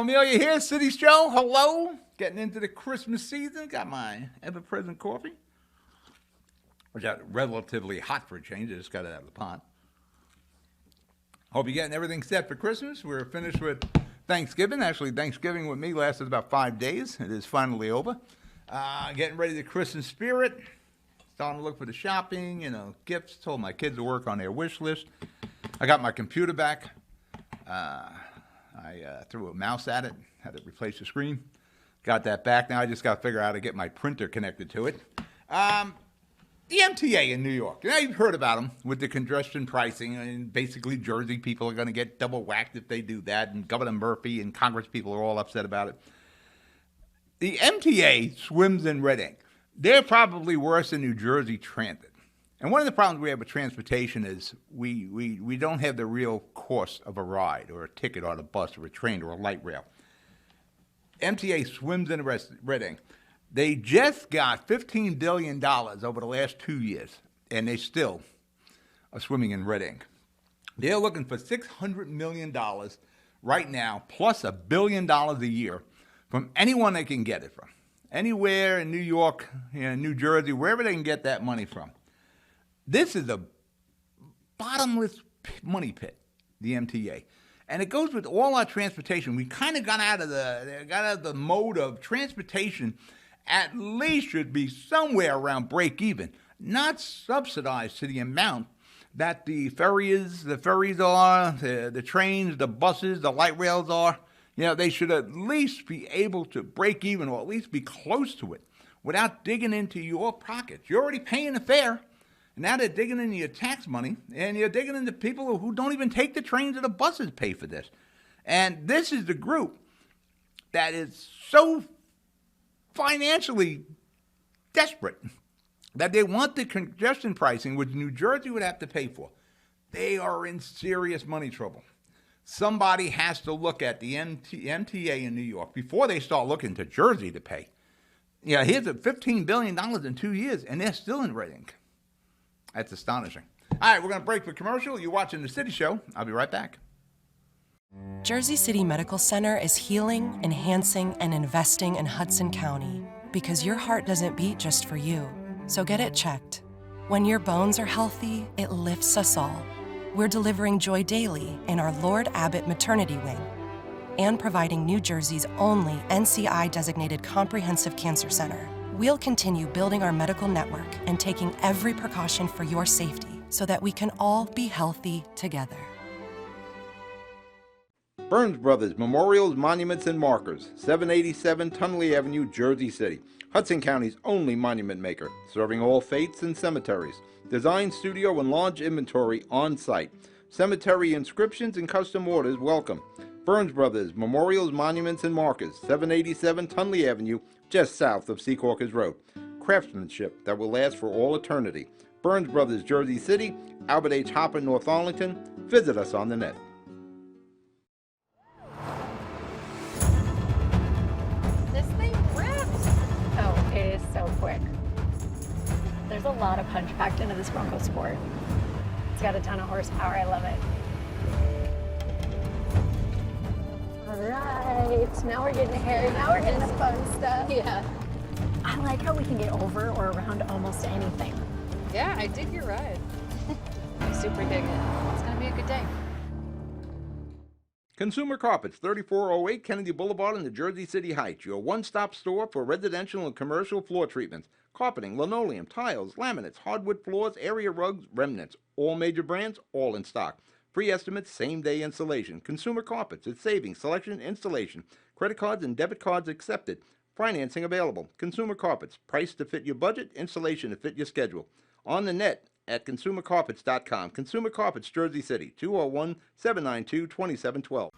Amelia here, TheCityShow. Hello. Getting into the Christmas season. Got my ever-present coffee. Which got relatively hot for a change. I just got it out of the pot. Hope you're getting everything set for Christmas. We're finished with Thanksgiving. Actually, Thanksgiving with me lasted about 5 days. It is finally over. Getting ready to Christmas spirit. Starting to look for the shopping, gifts. Told my kids to work on their wish list. I got my computer back. I threw a mouse at it, had to replace the screen. Got that back. Now I just got to figure out how to get my printer connected to it. The MTA in New York. Now you've heard about them with the congestion pricing, and basically Jersey people are going to get double whacked if they do that, and Governor Murphy and Congress people are all upset about it. The MTA swims in red ink. They're probably worse than New Jersey Transit. And one of the problems we have with transportation is we don't have the real cost of a ride or a ticket on a bus or a train or a light rail. MTA swims in red ink. They just got $15 billion over the last 2 years, and they still are swimming in red ink. They're looking for $600 million right now, plus $1 billion a year from anyone they can get it from. Anywhere in New York, New Jersey, wherever they can get that money from. This is a bottomless money pit, the MTA. And it goes with all our transportation. We kind of got out of the mode of transportation at least should be somewhere around break even, not subsidized to the amount that the ferries are, the trains, the buses, the light rails are. They should at least be able to break even or at least be close to it without digging into your pockets. You're already paying the fare. Now they're digging into your tax money, and you're digging into people who don't even take the trains or the buses pay for this. And this is the group that is so financially desperate that they want the congestion pricing, which New Jersey would have to pay for. They are in serious money trouble. Somebody has to look at the MTA in New York before they start looking to Jersey to pay. Here's a $15 billion in 2 years, and they're still in red ink. That's astonishing. All right, we're going to break for commercial. You're watching The City Show. I'll be right back. Jersey City Medical Center is healing, enhancing, and investing in Hudson County because your heart doesn't beat just for you. So get it checked. When your bones are healthy, it lifts us all. We're delivering joy daily in our Lord Abbott Maternity Wing and providing New Jersey's only NCI-designated comprehensive cancer center. We'll continue building our medical network and taking every precaution for your safety so that we can all be healthy together. Burns Brothers Memorials, Monuments, and Markers, 787 Tunley Avenue, Jersey City. Hudson County's only monument maker, serving all faiths and cemeteries. Design, studio, and large inventory on site. Cemetery inscriptions and custom orders welcome. Burns Brothers Memorials, Monuments, and Markers, 787 Tunley Avenue, just south of Secaucus Road. Craftsmanship that will last for all eternity. Burns Brothers, Jersey City, Albert H. Hopper, North Arlington. Visit us on the net. This thing rips. Oh, it is so quick. There's a lot of punch packed into this Bronco Sport. It's got a ton of horsepower. I love it. All right, now we're getting hairy. Now we're getting the fun stuff. Yeah. I like how we can get over or around almost anything. Yeah, I dig your ride. I super dig it. It's gonna be a good day. Consumer Carpets, 3408 Kennedy Boulevard in the Jersey City Heights. Your one-stop store for residential and commercial floor treatments. Carpeting, linoleum, tiles, laminates, hardwood floors, area rugs, remnants. All major brands, all in stock. Free estimates, same-day installation. Consumer Carpets, it's savings, selection, installation. Credit cards and debit cards accepted. Financing available. Consumer Carpets, price to fit your budget, installation to fit your schedule. On the net at consumercarpets.com. Consumer Carpets, Jersey City, 201-792-2712.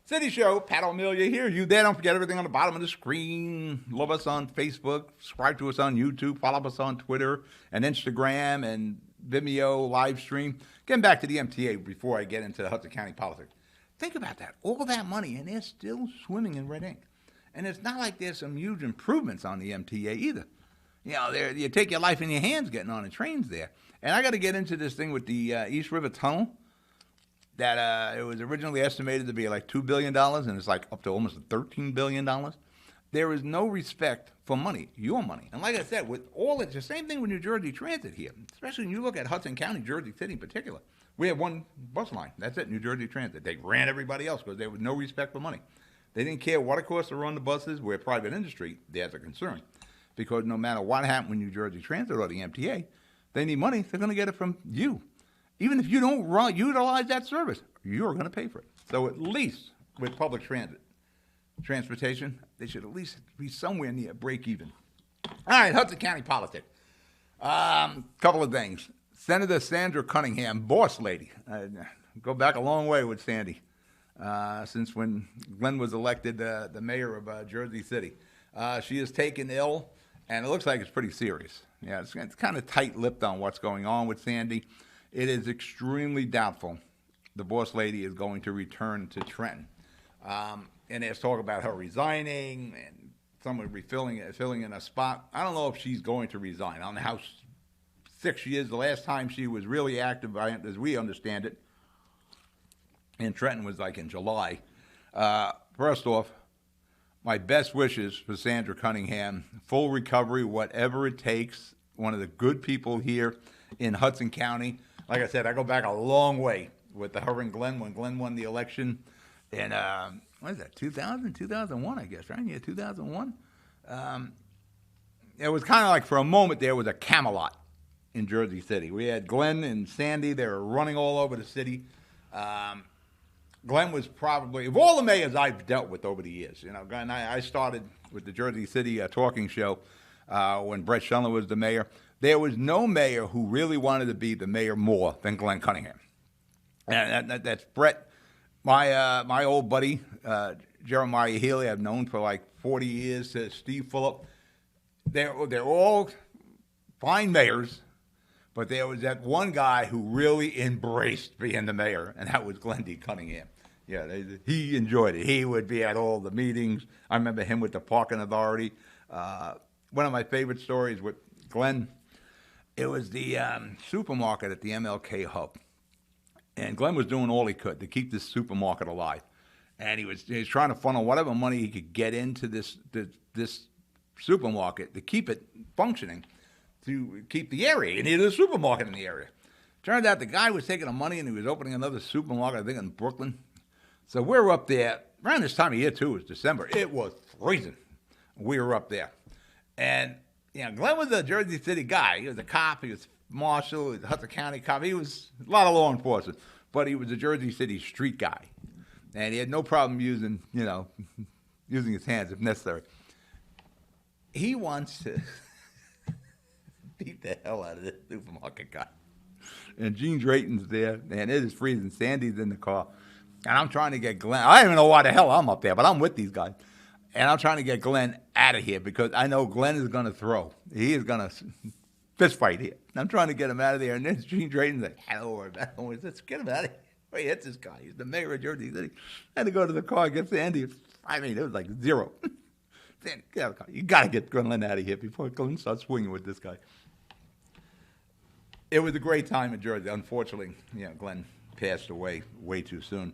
City Show, Pat O'Melia here. You there? Don't forget everything on the bottom of the screen. Love us on Facebook. Subscribe to us on YouTube. Follow us on Twitter and Instagram and Vimeo live stream. Getting back to the MTA before I get into the Hudson County politics. Think about that. All that money, and they're still swimming in red ink. And it's not like there's some huge improvements on the MTA either. You take your life in your hands getting on the trains there. And I got to get into this thing with the East River Tunnel. that it was originally estimated to be like $2 billion, and it's like up to almost $13 billion. There is no respect for money, your money. And like I said, with all it's the same thing with New Jersey Transit here, especially when you look at Hudson County, Jersey City in particular. We have one bus line. That's it, New Jersey Transit. They ran everybody else because there was no respect for money. They didn't care what it cost to run the buses. We're a private industry. There's a concern. Because no matter what happened with New Jersey Transit or the MTA, they need money. They're going to get it from you. Even if you don't utilize that service, you're going to pay for it. So at least with public transportation, they should at least be somewhere near break even. All right, Hudson County politics. Couple of things. Senator Sandra Cunningham, boss lady. Go back a long way with Sandy, since when Glenn was elected the mayor of Jersey City. She is taken ill, and it looks like it's pretty serious. Yeah, it's kind of tight-lipped on what's going on with Sandy. It is extremely doubtful the boss lady is going to return to Trenton. And there's talk about her resigning and someone filling in a spot. I don't know if she's going to resign. I don't know how sick she is. The last time she was really active, as we understand it, in Trenton was like in July. First off, my best wishes for Sandra Cunningham. Full recovery, whatever it takes. One of the good people here in Hudson County. Like I said, I go back a long way with her and Glenn when Glenn won the election in, what is that, 2001, I guess, right? Yeah, 2001. It was kind of like for a moment there was a Camelot in Jersey City. We had Glenn and Sandy. They were running all over the city. Glenn was probably, of all the mayors I've dealt with over the years, Glenn, I started with the Jersey City talking show when Brett Schindler was the mayor. There was no mayor who really wanted to be the mayor more than Glenn Cunningham. And that's Brett, my old buddy, Jeremiah Healy, I've known for like 40 years, Steve Phillip. They're all fine mayors, but there was that one guy who really embraced being the mayor, and that was Glenn D. Cunningham. Yeah, he enjoyed it. He would be at all the meetings. I remember him with the parking authority. One of my favorite stories with Glenn, it was the supermarket at the MLK Hub. And Glenn was doing all he could to keep this supermarket alive. And he was trying to funnel whatever money he could get into this supermarket to keep it functioning, to keep the area. He needed a supermarket in the area. Turned out the guy was taking the money and he was opening another supermarket, I think in Brooklyn. So we're up there. Around this time of year, too, it was December. It was freezing. We were up there. And, Glenn was a Jersey City guy. He was a cop. He was marshal. He was a Hudson County cop. He was a lot of law enforcement. But he was a Jersey City street guy. And he had no problem using his hands if necessary. He wants to beat the hell out of this supermarket guy. And Gene Drayton's there, and it is freezing. Sandy's in the car. And I'm trying to get Glenn. I don't even know why the hell I'm up there, but I'm with these guys. And I'm trying to get Glenn out of here because I know Glenn is going to throw. He is going to fist fight here. I'm trying to get him out of there. And then Gene Drayton's like, don't worry about it. Let's get him out of here. He hits this guy. He's the mayor of Jersey City. I had to go to the car and get Sandy. I mean, it was like zero. Sandy, get out of the car. You got to get Glenn out of here before Glenn starts swinging with this guy. It was a great time in Jersey. Unfortunately, Glenn passed away way too soon.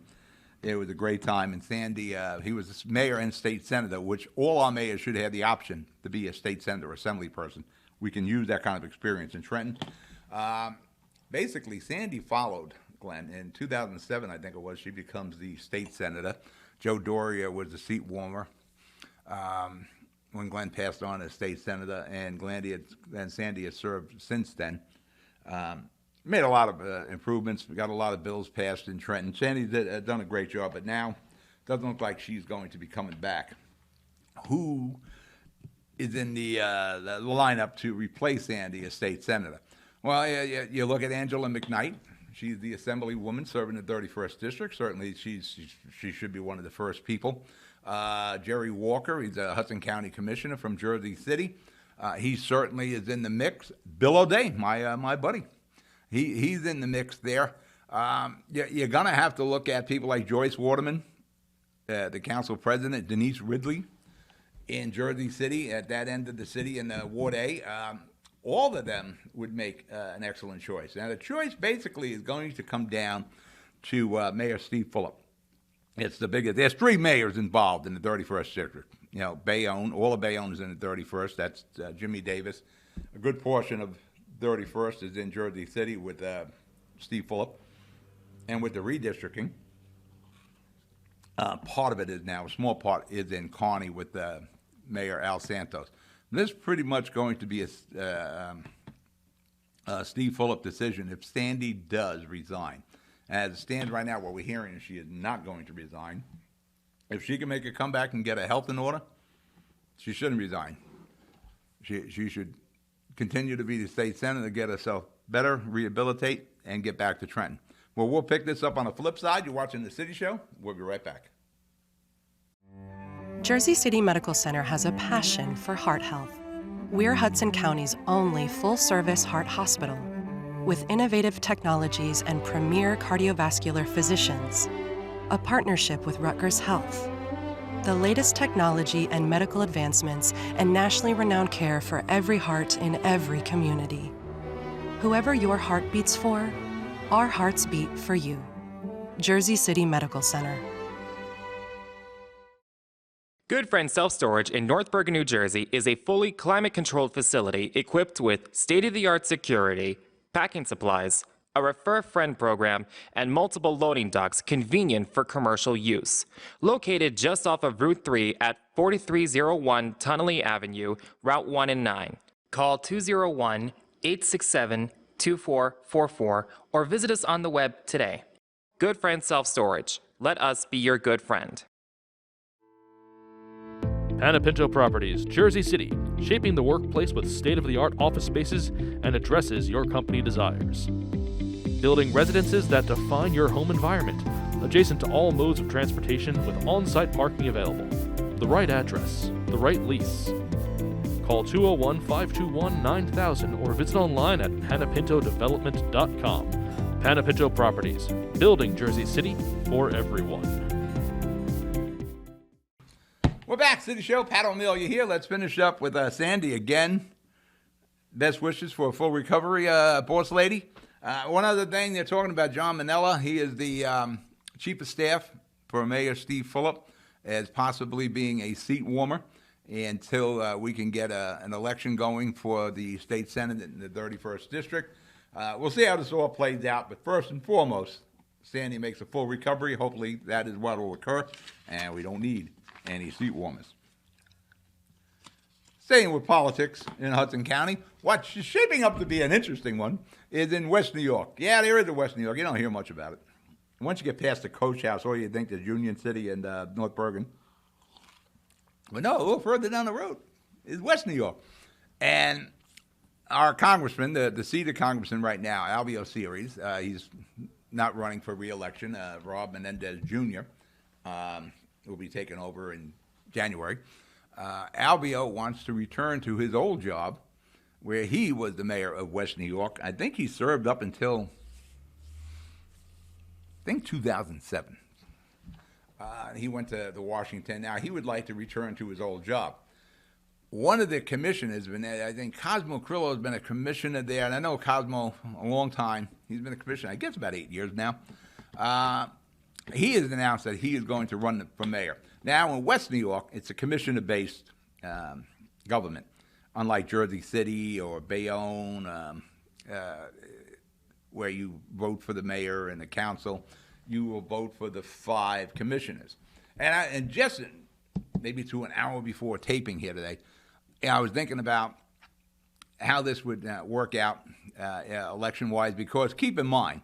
It was a great time. And Sandy, he was mayor and state senator, which all our mayors should have the option to be a state senator, assembly person. We can use that kind of experience in Trenton. Basically, Sandy followed Glenn. In 2007, I think it was, she becomes the state senator. Joe Doria was the seat warmer when Glenn passed on as state senator, and Sandy has served since then. Made a lot of improvements. We got a lot of bills passed in Trenton. Sandy's done a great job, but now it doesn't look like she's going to be coming back. Who is in the lineup to replace Sandy as state senator? Well, you look at Angela McKnight. She's the assemblywoman serving the 31st District. Certainly, she should be one of the first people. Jerry Walker, he's a Hudson County Commissioner from Jersey City. He certainly is in the mix. Bill O'Day, my buddy. He's in the mix there. You're going to have to look at people like Joyce Waterman, the council president, Denise Ridley in Jersey City, at that end of the city in Ward A. All of them would make an excellent choice. Now, the choice basically is going to come down to Mayor Steve Fulop. It's the biggest. There's 3 mayors involved in the 31st district. You know, Bayonne, all of Bayonne is in the 31st. That's Jimmy Davis. A good portion of 31st is in Jersey City with Steve Fulop. And with the redistricting, part of it is now, a small part is in Kearney with Mayor Al Santos. This is pretty much going to be a Steve Fulop decision if Sandy does resign. As it stands right now, what we're hearing is she is not going to resign. If she can make a comeback and get her health in order, she shouldn't resign. She should continue to be the state senator, get herself better, rehabilitate, and get back to Trenton. Well, we'll pick this up on the flip side. You're watching The City Show. We'll be right back. Jersey City Medical Center has a passion for heart health. We're Hudson County's only full-service heart hospital with innovative technologies and premier cardiovascular physicians, a partnership with Rutgers Health, the latest technology and medical advancements, and nationally renowned care for every heart in every community. Whoever your heart beats for, our hearts beat for you. Jersey City Medical Center. Good Friend Self Storage in North Bergen, New Jersey is a fully climate-controlled facility equipped with state-of-the-art security, packing supplies, a Refer a Friend program, and multiple loading docks convenient for commercial use. Located just off of Route 3 at 4301 Tunnelly Avenue, Route 1 and 9. Call 201-867-2444 or visit us on the web today. Good Friend Self Storage. Let us be your good friend. Panapinto Properties, Jersey City, shaping the workplace with state-of-the-art office spaces and addresses your company desires. Building residences that define your home environment, adjacent to all modes of transportation with on-site parking available. The right address, the right lease. Call 201-521-9000 or visit online at panapintodevelopment.com. Panapinto Properties, building Jersey City for everyone. We're back, City Show. Pat O'Meara here. Let's finish up with Sandy again. Best wishes for a full recovery, boss lady. One other thing, they're talking about John Manella. He is the chief of staff for Mayor Steve Fulop as possibly being a seat warmer until we can get an election going for the state senate in the 31st district. We'll see how this all plays out, but first and foremost, Sandy makes a full recovery. Hopefully that is what will occur, and we don't need any seat warmers. Staying with politics in Hudson County, what's shaping up to be an interesting one is in West New York. Yeah, there is a West New York. You don't hear much about it. Once you get past the Coach House, all you think is Union City and North Bergen. But no, a little further down the road is West New York. And our congressman, the seat of congressman right now, Albio Series, he's not running for re-election, Rob Menendez Jr., will be taken over in January. Albio wants to return to his old job where he was the mayor of West New York. I think he served up until, 2007. He went to Washington. Now, he would like to return to his old job. One of the commissioners, I think Cosmo Crillo has been a commissioner there, and I know Cosmo a long time. He's been a commissioner, I guess, about 8 years now. He has announced that he is going to run for mayor. Now, in West New York, it's a commissioner-based government, unlike Jersey City or Bayonne, where you vote for the mayor and the council. You will vote for the 5 commissioners. And just maybe to an hour before taping here today, I was thinking about how this would work out election-wise, because keep in mind,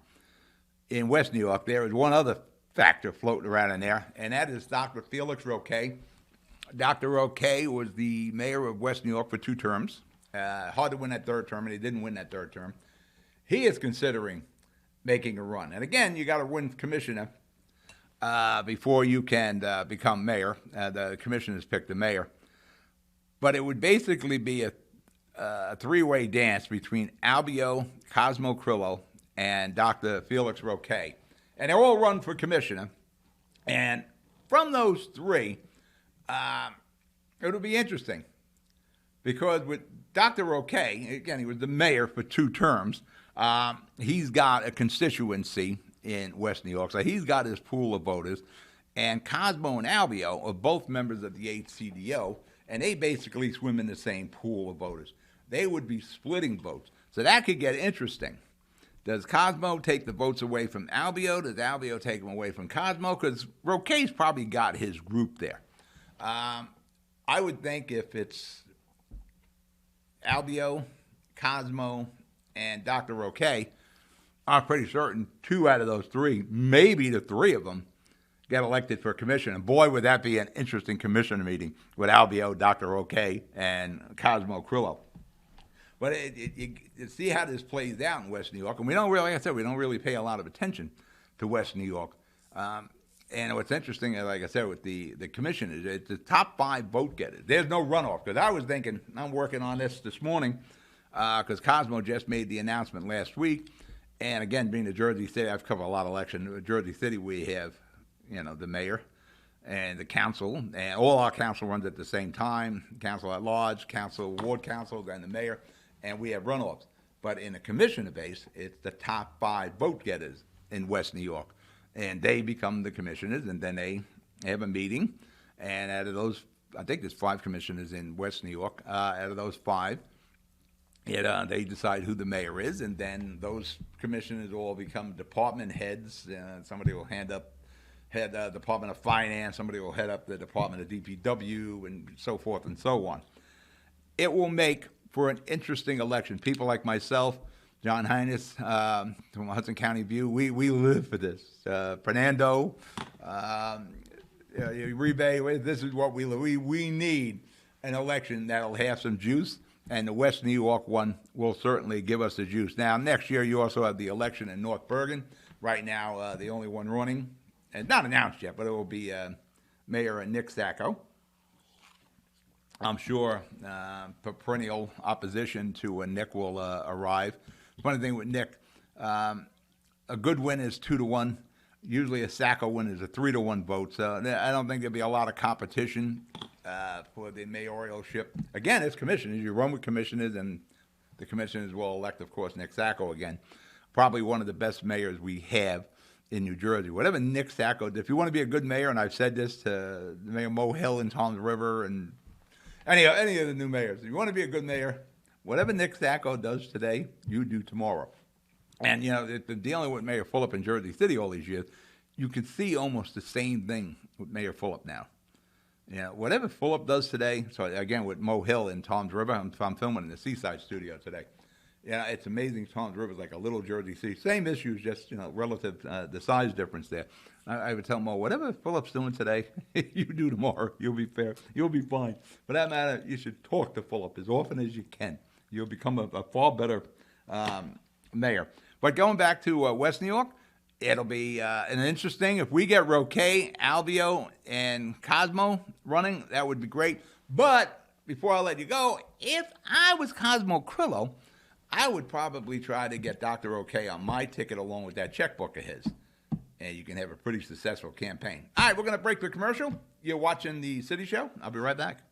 in West New York, there is one other factor floating around in there, and that is Dr. Felix Roque. Dr. Roque was the mayor of West New York for 2 terms. Hard to win that 3rd term, and he didn't win that 3rd term. He is considering making a run. And again, you got to win commissioner before you can become mayor. The commissioners pick the mayor. But it would basically be a 3-way dance between Albio, Cosmo Crillo, and Dr. Felix Roque. And they're all run for commissioner. And from those 3, it'll be interesting. Because with Dr. Roque, again, he was the mayor for 2 terms. He's got a constituency in West New York. So he's got his pool of voters. And Cosmo and Albio are both members of the HCDO, and they basically swim in the same pool of voters. They would be splitting votes. So that could get interesting. Does Cosmo take the votes away from Albio? Does Albio take them away from Cosmo? Because Roquet's probably got his group there. I would think if it's Albio, Cosmo, and Dr. Roquet, I'm pretty certain 2 out of those 3, maybe the 3 of them, get elected for commission. And boy, would that be an interesting commission meeting with Albio, Dr. Roquet, and Cosmo Crillo. But you see how this plays out in West New York. And we don't really, like I said, we don't really pay a lot of attention to West New York. And what's interesting, like I said, with the commission is it's the top 5 vote getters. There's no runoff. Because I was thinking, I'm working on this morning, because Cosmo just made the announcement last week. And again, being the Jersey City, I've covered a lot of elections. In Jersey City, we have, the mayor and the council, and all our council runs at the same time. Council at large, council, ward council, then the mayor, and we have runoffs. But in the commissioner base, it's the top 5 vote getters in West New York. And they become the commissioners, and then they have a meeting. And out of those, I think there's 5 commissioners in West New York. Out of those 5, they decide who the mayor is, and then those commissioners all become department heads. Somebody will head Department of Finance, somebody will head up the Department of DPW, and so forth and so on. It will make for an interesting election. People like myself, John Hines, from Hudson County View, we live for this. Fernando, Rebay, this is what we live. We need an election that'll have some juice, and the West New York one will certainly give us the juice. Now, next year, you also have the election in North Bergen. Right now, the only one running, and not announced yet, but it will be Mayor Nick Sacco. I'm sure perennial opposition to Nick will arrive. Funny thing with Nick, a good win is 2-1. Usually a Sacco win is a 3-1 vote. So I don't think there'll be a lot of competition for the mayoralship. Again, it's commissioners. You run with commissioners, and the commissioners will elect, of course, Nick Sacco again. Probably one of the best mayors we have in New Jersey. Whatever Nick Sacco, if you want to be a good mayor, and I've said this to Mayor Mo Hill in Toms River and any of the new mayors, if you want to be a good mayor, whatever Nick Sacco does today, you do tomorrow. And, dealing with Mayor Fulop in Jersey City all these years, you can see almost the same thing with Mayor Fulop now. Whatever Fulop does today, so again, with Mo Hill in Toms River, I'm filming in the Seaside studio today. It's amazing. Toms River is like a little Jersey City. Same issues, just, relative the size difference there. I would tell Mo, whatever Fulop's doing today, you do tomorrow. You'll be fair. You'll be fine. For that matter, you should talk to Fulop as often as you can. You'll become a far better mayor. But going back to West New York, it'll be an interesting. If we get Roquet, Albio, and Cosmo running, that would be great. But before I let you go, if I was Cosmo Crillo, I would probably try to get Dr. Roquet on my ticket along with that checkbook of his. And you can have a pretty successful campaign. All right, we're going to break the commercial. You're watching The City Show. I'll be right back.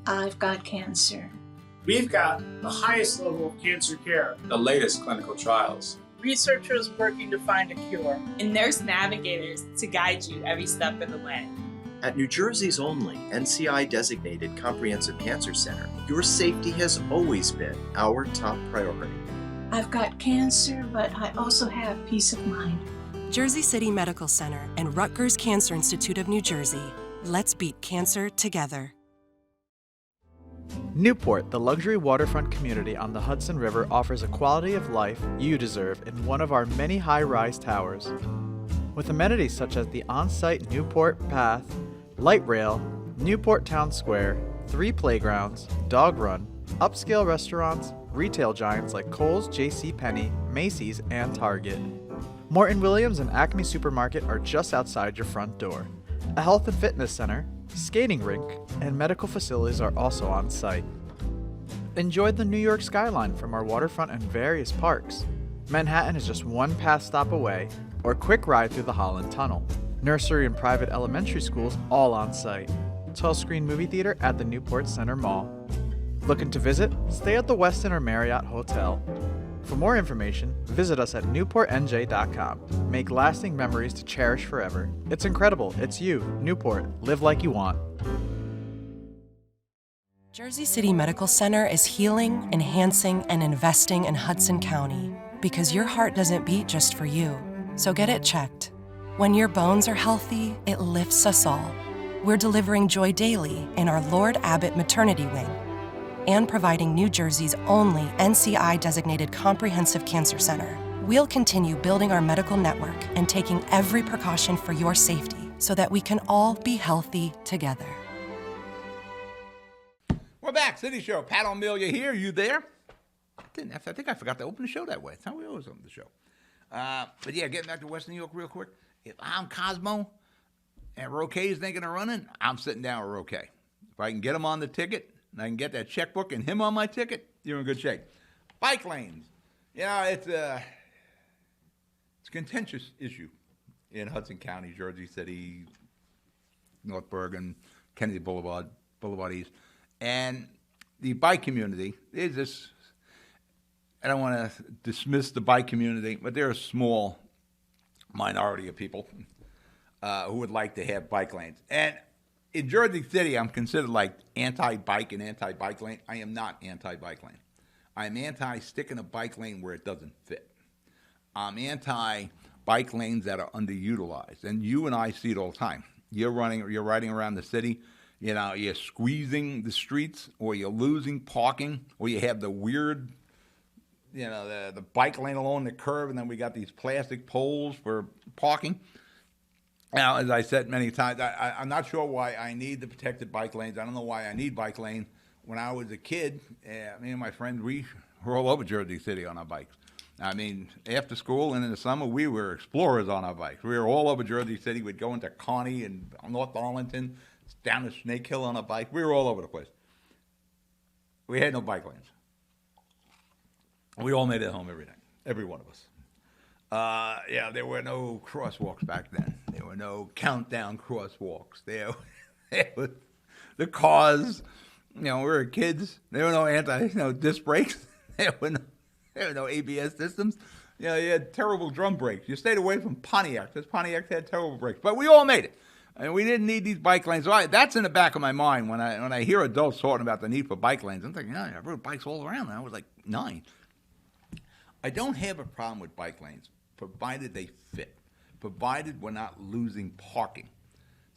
I've got cancer. We've got the highest level of cancer care, the latest clinical trials, researchers working to find a cure, and nurse navigators to guide you every step of the way. At New Jersey's only NCI-designated Comprehensive Cancer Center, your safety has always been our top priority. I've got cancer, but I also have peace of mind. Jersey City Medical Center and Rutgers Cancer Institute of New Jersey. Let's beat cancer together. Newport, the luxury waterfront community on the Hudson River, offers a quality of life you deserve in one of our many high-rise towers. With amenities such as the on-site Newport Path, light rail, Newport Town Square, 3 playgrounds, dog run, upscale restaurants, retail giants like Kohl's, JCPenney, Macy's, and Target. Morton Williams and Acme Supermarket are just outside your front door. A health and fitness center, skating rink, and medical facilities are also on site. Enjoy the New York skyline from our waterfront and various parks. Manhattan is just one pass stop away, or quick ride through the Holland Tunnel. Nursery and private elementary schools all on site. 12-screen movie theater at the Newport Center Mall. Looking to visit? Stay at the Westin or Marriott Hotel. For more information, visit us at newportnj.com. Make lasting memories to cherish forever. It's incredible. It's you, Newport. Live like you want. Jersey City Medical Center is healing, enhancing, and investing in Hudson County because your heart doesn't beat just for you. So get it checked. When your bones are healthy, it lifts us all. We're delivering joy daily in our Lord Abbott Maternity Wing and providing New Jersey's only NCI-designated comprehensive cancer center. We'll continue building our medical network and taking every precaution for your safety so that we can all be healthy together. We're back. City Show. Pat O'Melia here. You there? I think I forgot to open the show that way. That's how we always open the show. But yeah, getting back to West New York real quick. If I'm Cosmo and Roquet's thinking of running, I'm sitting down with Roquet. If I can get him on the ticket and I can get that checkbook and him on my ticket, you're in good shape. Bike lanes. It's a contentious issue in Hudson County, Jersey City, North Bergen, Kennedy Boulevard East. And the bike community is this, I don't want to dismiss the bike community, but they're a small minority of people who would like to have bike lanes. And in Jersey City, I'm considered like anti-bike and anti-bike lane. I am not anti-bike lane. I'm anti-sticking a bike lane where it doesn't fit. I'm anti-bike lanes that are underutilized. And you and I see it all the time. You're riding around the city, you're squeezing the streets, or you're losing parking, or you have the weird, the bike lane along the curb, and then we got these plastic poles for parking. Now, as I said many times, I'm not sure why I need the protected bike lanes. I don't know why I need bike lane. When I was a kid, me and my friend, we were all over Jersey City on our bikes. I mean, after school and in the summer, we were explorers on our bikes. We were all over Jersey City. We'd go into Kearney and North Arlington, down to Snake Hill on a bike. We were all over the place. We had no bike lanes. We all made it home every night, every one of us. There were no crosswalks back then. There were no countdown crosswalks. There were the cars. We were kids. There were no disc brakes. There were no ABS systems. You had terrible drum brakes. You stayed away from Pontiac because Pontiac had terrible brakes. But we all made it. And we didn't need these bike lanes. So that's in the back of my mind when I hear adults talking about the need for bike lanes. I'm thinking, I rode bikes all around when I was like 9. I don't have a problem with bike lanes, provided they fit, provided we're not losing parking.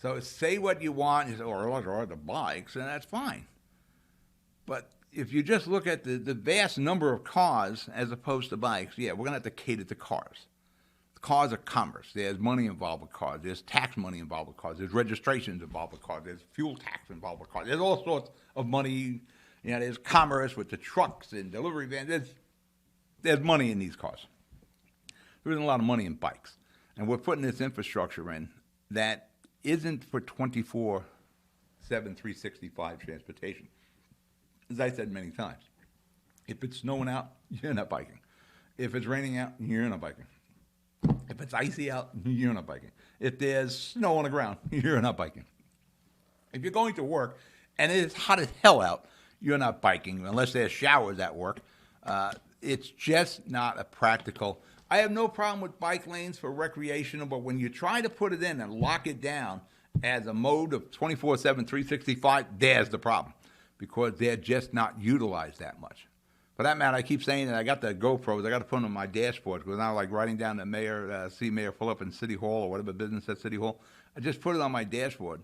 So say what you want, or the bikes, and that's fine. But if you just look at the vast number of cars as opposed to bikes, we're going to have to cater to cars. Cars are commerce. There's money involved with cars. There's tax money involved with cars. There's registrations involved with cars. There's fuel tax involved with cars. There's all sorts of money. There's commerce with the trucks and delivery vans. There's money in these cars. There isn't a lot of money in bikes. And we're putting this infrastructure in that isn't for 24/7, 365 transportation. As I said many times, if it's snowing out, you're not biking. If it's raining out, you're not biking. If it's icy out, you're not biking. If there's snow on the ground, you're not biking. If you're going to work and it's hot as hell out, you're not biking unless there's showers at work. It's just not a practical. I have no problem with bike lanes for recreational, but when you try to put it in and lock it down as a mode of 24/7, 365, there's the problem because they're just not utilized that much. For that matter, I keep saying that I got the GoPros. I got to put them on my dashboard because now, like riding down to see Mayor Phillip in City Hall or whatever business at City Hall, I just put it on my dashboard,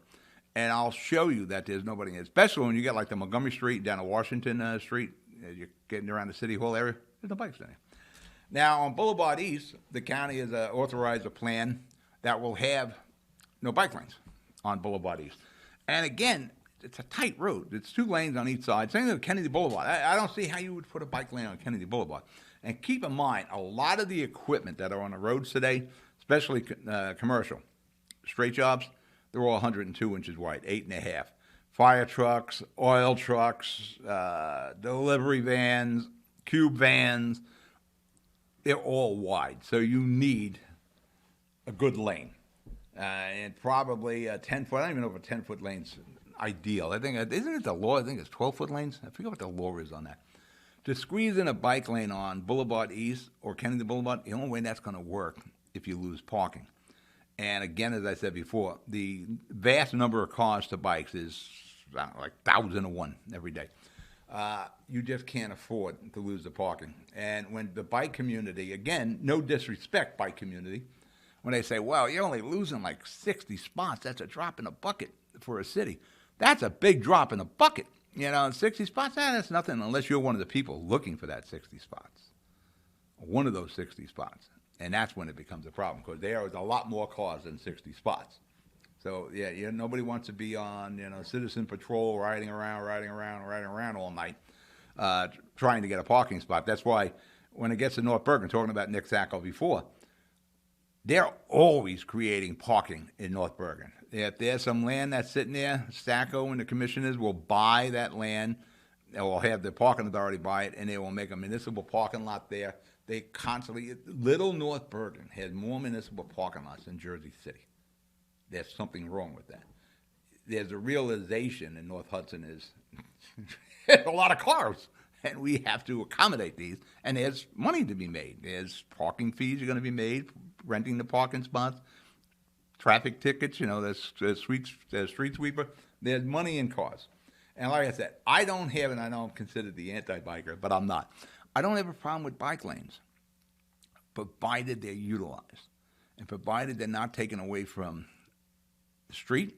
and I'll show you that there's nobody in it. Especially when you get like the Montgomery Street down to Washington Street, as you're getting around the City Hall area, there's no bikes in there. Now, on Boulevard East, the county has authorized a plan that will have no bike lanes on Boulevard East. And again, it's a tight road. It's 2 lanes on each side. Same thing with Kennedy Boulevard. I don't see how you would put a bike lane on Kennedy Boulevard. And keep in mind, a lot of the equipment that are on the roads today, especially commercial, straight jobs, they're all 102 inches wide, 8.5. Fire trucks, oil trucks, delivery vans, cube vans, they're all wide. So you need a good lane. And probably a 10-foot, I don't even know if a 10-foot lane's ideal. I think, isn't it the law? I think it's 12-foot lanes. I forget what the law is on that. To squeeze in a bike lane on Boulevard East or Kennedy Boulevard, the only way that's going to work if you lose parking. And again, as I said before, the vast number of cars to bikes is like 1,000 every day. You just can't afford to lose the parking. And when the bike community, again, no disrespect, bike community, when they say, well, you're only losing like 60 spots, that's a drop in a bucket for a city. That's a big drop in a bucket. 60 spots, that's nothing unless you're one of the people looking for that 60 spots. One of those 60 spots. And that's when it becomes a problem, because there is a lot more cars than 60 spots. So, yeah, nobody wants to be on, citizen patrol, riding around all night, trying to get a parking spot. That's why when it gets to North Bergen, talking about Nick Sacco before, they're always creating parking in North Bergen. If there's some land that's sitting there, Sacco and the commissioners will buy that land, they will have the parking authority buy it, and they will make a municipal parking lot there. They constantly, little North Bergen has more municipal parking lots than Jersey City. There's something wrong with that. There's a realization in North Hudson is there's a lot of cars, and we have to accommodate these, and there's money to be made. There's parking fees are going to be made, renting the parking spots, traffic tickets, there's street sweeper. There's money in cars. And like I said, I don't consider the anti-biker, but I'm not. I don't have a problem with bike lanes, provided they're utilized and provided they're not taken away from the street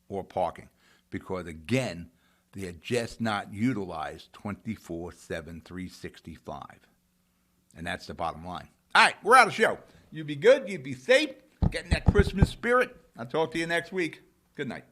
or parking, because again, they are just not utilized 24/7, 365. And that's the bottom line. All right, we're out of show. You be good, you be safe, getting that Christmas spirit. I'll talk to you next week. Good night.